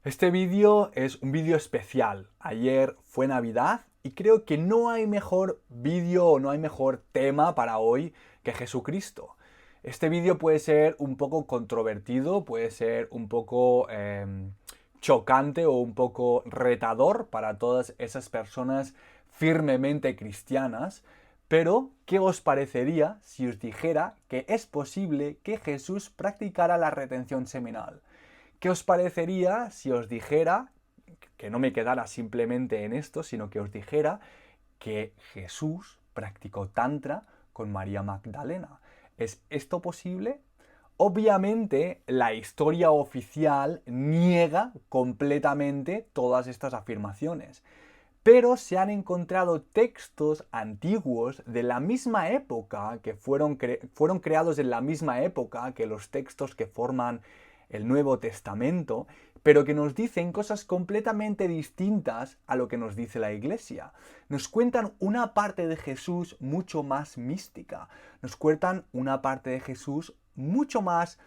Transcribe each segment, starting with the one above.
Este vídeo es un vídeo especial. Ayer fue Navidad y creo que no hay mejor vídeo o no hay mejor tema para hoy que Jesucristo. Este vídeo puede ser un poco controvertido, puede ser un poco chocante o un poco retador para todas esas personas firmemente cristianas, pero ¿qué os parecería si os dijera que es posible que Jesús practicara la retención seminal? ¿Qué os parecería si os dijera, que no me quedara simplemente en esto, sino que os dijera que Jesús practicó tantra con María Magdalena? ¿Es esto posible? Obviamente, la historia oficial niega completamente todas estas afirmaciones, pero se han encontrado textos antiguos de la misma época, que fueron creados en la misma época que los textos que forman el Nuevo Testamento, pero que nos dicen cosas completamente distintas a lo que nos dice la Iglesia. Nos cuentan una parte de Jesús mucho más mística, nos cuentan una parte de Jesús mucho más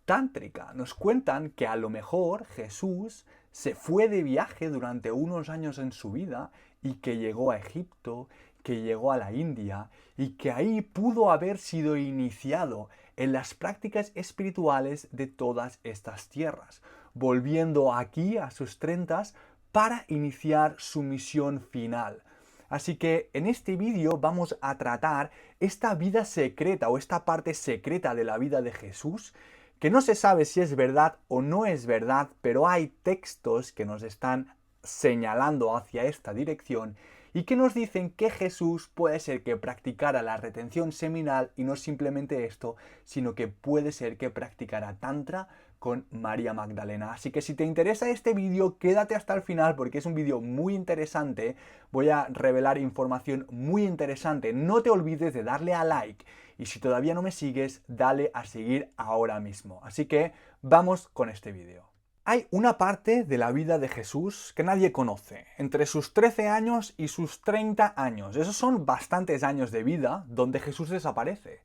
tántrica. Nos cuentan que a lo mejor Jesús se fue de viaje durante unos años en su vida y que llegó a Egipto, que llegó a la India y que ahí pudo haber sido iniciado en las prácticas espirituales de todas estas tierras, volviendo aquí a sus 30 para iniciar su misión final. Así que en este vídeo vamos a tratar esta vida secreta o esta parte secreta de la vida de Jesús, que no se sabe si es verdad o no es verdad, pero hay textos que nos están señalando hacia esta dirección y que nos dicen que Jesús puede ser que practicara la retención seminal y no simplemente esto, sino que puede ser que practicara tantra con María Magdalena. Así que si te interesa este vídeo, quédate hasta el final porque es un vídeo muy interesante. Voy a revelar información muy interesante. No te olvides de darle a like y si todavía no me sigues, dale a seguir ahora mismo. Así que vamos con este vídeo. Hay una parte de la vida de Jesús que nadie conoce, entre sus 13 años y sus 30 años. Esos son bastantes años de vida donde Jesús desaparece,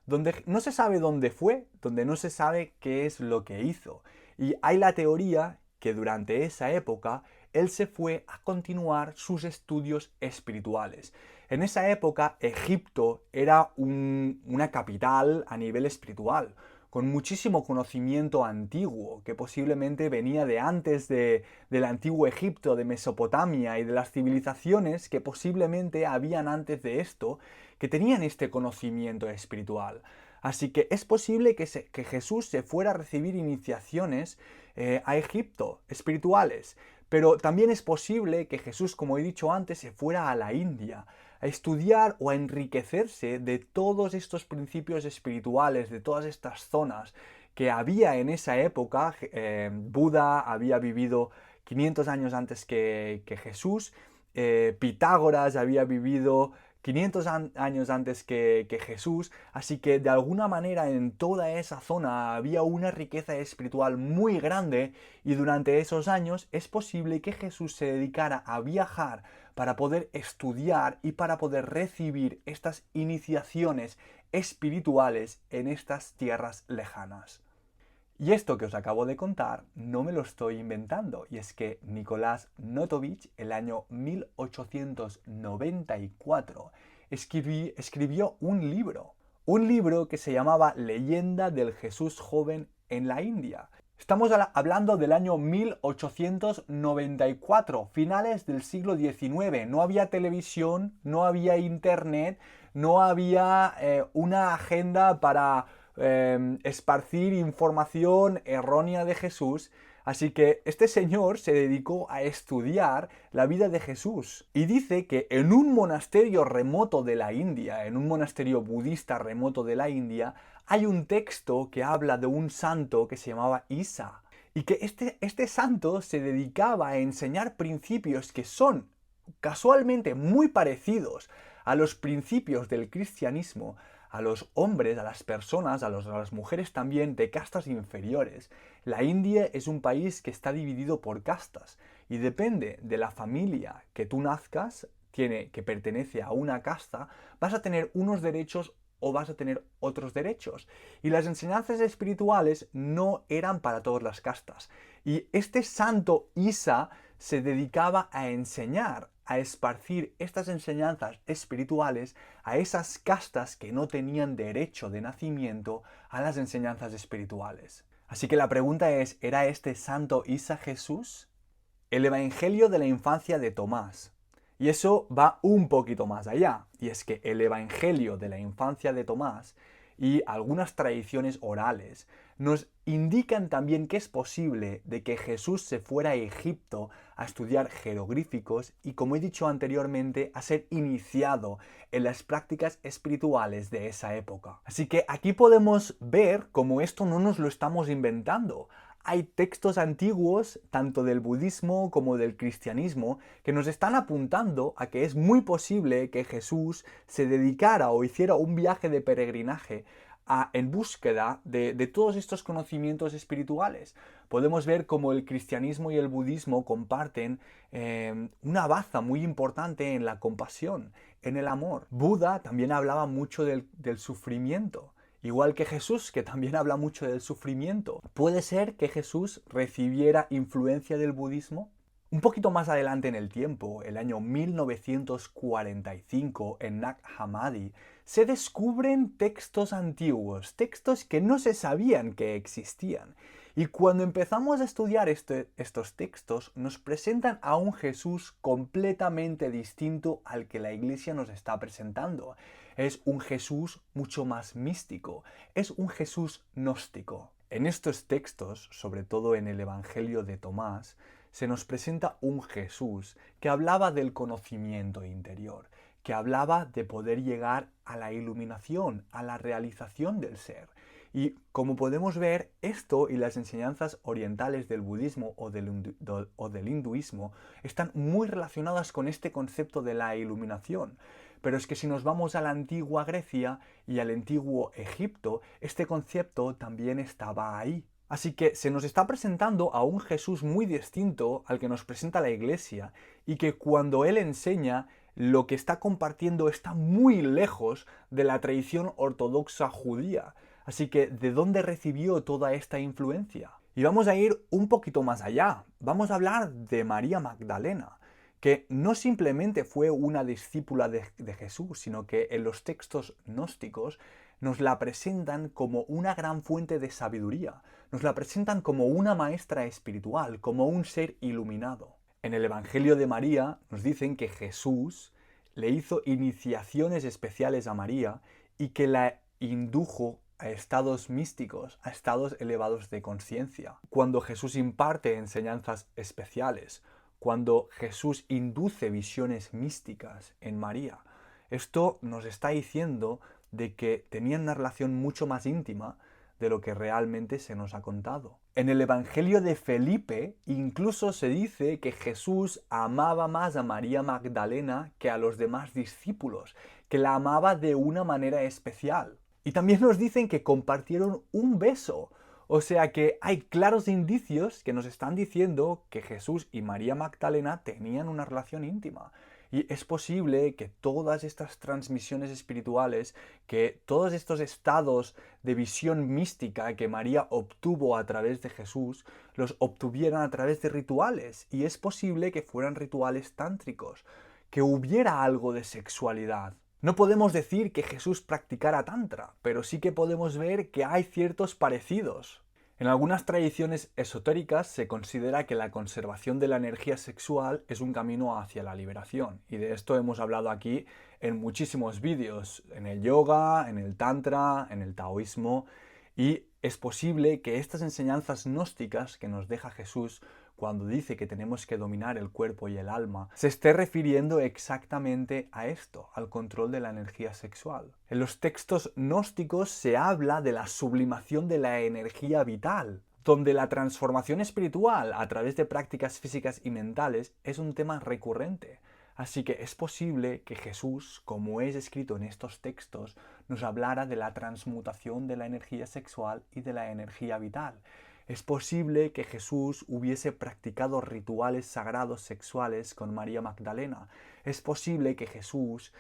donde no se sabe dónde fue, donde no se sabe qué es lo que hizo. Y hay la teoría que durante esa época él se fue a continuar sus estudios espirituales. En esa época Egipto era una capital a nivel espiritual, con muchísimo conocimiento antiguo, que posiblemente venía de antes del antiguo Egipto, de Mesopotamia y de las civilizaciones que posiblemente habían antes de esto, que tenían este conocimiento espiritual. Así que es posible que Jesús se fuera a recibir iniciaciones a Egipto, espirituales, pero también es posible que Jesús, como he dicho antes, se fuera a la India, a estudiar o a enriquecerse de todos estos principios espirituales, de todas estas zonas que había en esa época. Buda había vivido 500 años antes que Jesús, Pitágoras había vivido 500 años antes que Jesús, así que de alguna manera en toda esa zona había una riqueza espiritual muy grande y durante esos años es posible que Jesús se dedicara a viajar para poder estudiar y para poder recibir estas iniciaciones espirituales en estas tierras lejanas. Y esto que os acabo de contar no me lo estoy inventando, y es que Nicolás Notovich, el año 1894, escribió un libro que se llamaba Leyenda del Jesús joven en la India. Estamos hablando del año 1894, finales del siglo XIX. No había televisión, no había internet, no había una agenda para esparcir información errónea de Jesús. Así que este señor se dedicó a estudiar la vida de Jesús y dice que en un monasterio remoto de la India, en un monasterio budista remoto de la India, hay un texto que habla de un santo que se llamaba Isa y que este santo se dedicaba a enseñar principios que son casualmente muy parecidos a los principios del cristianismo, a los hombres, a las personas, a las mujeres también de castas inferiores. La India es un país que está dividido por castas y depende de la familia que tú nazcas, que pertenece a una casta, vas a tener unos derechos o vas a tener otros derechos. Y las enseñanzas espirituales no eran para todas las castas. Y este santo Isa se dedicaba a enseñar, a esparcir estas enseñanzas espirituales a esas castas que no tenían derecho de nacimiento a las enseñanzas espirituales. Así que la pregunta es, ¿era este santo Isa Jesús? El Evangelio de la infancia de Tomás. Y eso va un poquito más allá. Y es que el Evangelio de la infancia de Tomás y algunas tradiciones orales nos indican también que es posible de que Jesús se fuera a Egipto a estudiar jeroglíficos y, como he dicho anteriormente, a ser iniciado en las prácticas espirituales de esa época. Así que aquí podemos ver cómo esto no nos lo estamos inventando. Hay textos antiguos, tanto del budismo como del cristianismo, que nos están apuntando a que es muy posible que Jesús se dedicara o hiciera un viaje de peregrinaje en búsqueda de todos estos conocimientos espirituales. Podemos ver cómo el cristianismo y el budismo comparten una baza muy importante en la compasión, en el amor. Buda también hablaba mucho del sufrimiento. Igual que Jesús, que también habla mucho del sufrimiento. ¿Puede ser que Jesús recibiera influencia del budismo? Un poquito más adelante en el tiempo, el año 1945, en Nag Hammadi, se descubren textos antiguos, textos que no se sabían que existían. Y cuando empezamos a estudiar estos textos, nos presentan a un Jesús completamente distinto al que la Iglesia nos está presentando. Es un Jesús mucho más místico, es un Jesús gnóstico. En estos textos, sobre todo en el Evangelio de Tomás, se nos presenta un Jesús que hablaba del conocimiento interior, que hablaba de poder llegar a la iluminación, a la realización del ser. Y como podemos ver, esto y las enseñanzas orientales del budismo o del hinduismo están muy relacionadas con este concepto de la iluminación. Pero es que si nos vamos a la antigua Grecia y al antiguo Egipto, este concepto también estaba ahí. Así que se nos está presentando a un Jesús muy distinto al que nos presenta la Iglesia y que cuando Él enseña, lo que está compartiendo está muy lejos de la tradición ortodoxa judía. Así que, ¿de dónde recibió toda esta influencia? Y vamos a ir un poquito más allá. Vamos a hablar de María Magdalena, que no simplemente fue una discípula de Jesús, sino que en los textos gnósticos nos la presentan como una gran fuente de sabiduría, nos la presentan como una maestra espiritual, como un ser iluminado. En el Evangelio de María nos dicen que Jesús le hizo iniciaciones especiales a María y que la indujo a estados místicos, a estados elevados de conciencia. Cuando Jesús imparte enseñanzas especiales, cuando Jesús induce visiones místicas en María, esto nos está diciendo de que tenían una relación mucho más íntima de lo que realmente se nos ha contado. En el Evangelio de Felipe incluso se dice que Jesús amaba más a María Magdalena que a los demás discípulos, que la amaba de una manera especial. Y también nos dicen que compartieron un beso. O sea que hay claros indicios que nos están diciendo que Jesús y María Magdalena tenían una relación íntima. Y es posible que todas estas transmisiones espirituales, que todos estos estados de visión mística que María obtuvo a través de Jesús, los obtuvieran a través de rituales. Y es posible que fueran rituales tántricos, que hubiera algo de sexualidad. No podemos decir que Jesús practicara tantra, pero sí que podemos ver que hay ciertos parecidos. En algunas tradiciones esotéricas se considera que la conservación de la energía sexual es un camino hacia la liberación, y de esto hemos hablado aquí en muchísimos vídeos, en el yoga, en el tantra, en el taoísmo, y es posible que estas enseñanzas gnósticas que nos deja Jesús cuando dice que tenemos que dominar el cuerpo y el alma, se esté refiriendo exactamente a esto, al control de la energía sexual. En los textos gnósticos se habla de la sublimación de la energía vital, donde la transformación espiritual a través de prácticas físicas y mentales es un tema recurrente. Así que es posible que Jesús, como es escrito en estos textos, nos hablara de la transmutación de la energía sexual y de la energía vital. Es posible que Jesús hubiese practicado rituales sagrados sexuales con María Magdalena. Es posible que Jesús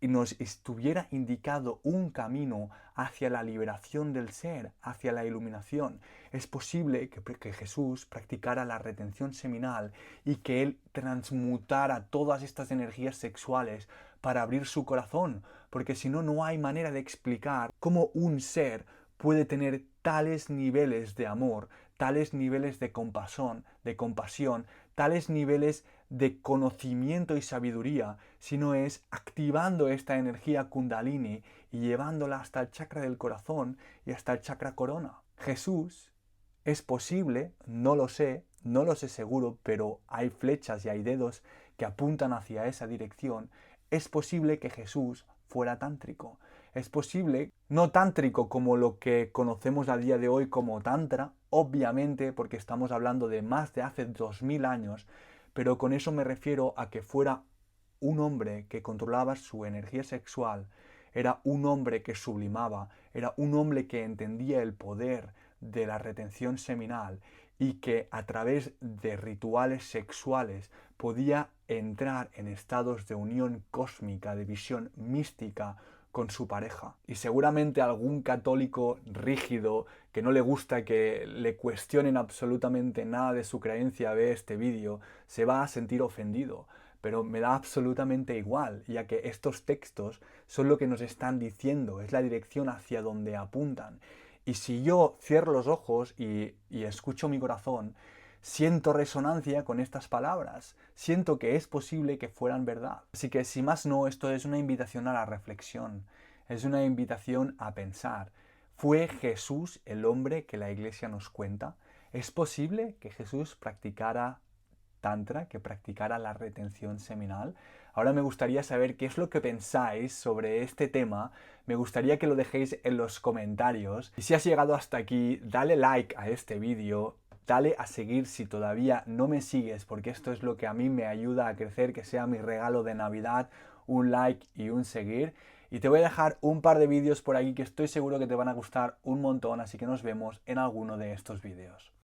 y nos estuviera indicado un camino hacia la liberación del ser, hacia la iluminación. Es posible que Jesús practicara la retención seminal y que Él transmutara todas estas energías sexuales para abrir su corazón, porque si no, no hay manera de explicar cómo un ser puede tener tales niveles de amor, tales niveles de compasión, tales niveles de conocimiento y sabiduría, sino es activando esta energía kundalini y llevándola hasta el chakra del corazón y hasta el chakra corona. Jesús, es posible, no lo sé seguro, pero hay flechas y hay dedos que apuntan hacia esa dirección. Es posible que Jesús fuera tántrico. Es posible, no tántrico como lo que conocemos a día de hoy como tantra, obviamente porque estamos hablando de más de hace 2000 años, pero con eso me refiero a que fuera un hombre que controlaba su energía sexual, era un hombre que sublimaba, era un hombre que entendía el poder de la retención seminal y que a través de rituales sexuales podía entrar en estados de unión cósmica, de visión mística con su pareja. Y seguramente algún católico rígido que no le gusta que le cuestionen absolutamente nada de su creencia ve este vídeo, se va a sentir ofendido. Pero me da absolutamente igual, ya que estos textos son lo que nos están diciendo, es la dirección hacia donde apuntan. Y si yo cierro los ojos y escucho mi corazón, siento resonancia con estas palabras, siento que es posible que fueran verdad. Así que si más no, esto es una invitación a la reflexión, es una invitación a pensar. ¿Fue Jesús el hombre que la Iglesia nos cuenta? ¿Es posible que Jesús practicara tantra, que practicara la retención seminal? Ahora me gustaría saber qué es lo que pensáis sobre este tema. Me gustaría que lo dejéis en los comentarios. Y si has llegado hasta aquí, dale like a este vídeo. Dale a seguir si todavía no me sigues, porque esto es lo que a mí me ayuda a crecer, que sea mi regalo de Navidad, un like y un seguir. Y te voy a dejar un par de vídeos por aquí que estoy seguro que te van a gustar un montón, así que nos vemos en alguno de estos vídeos.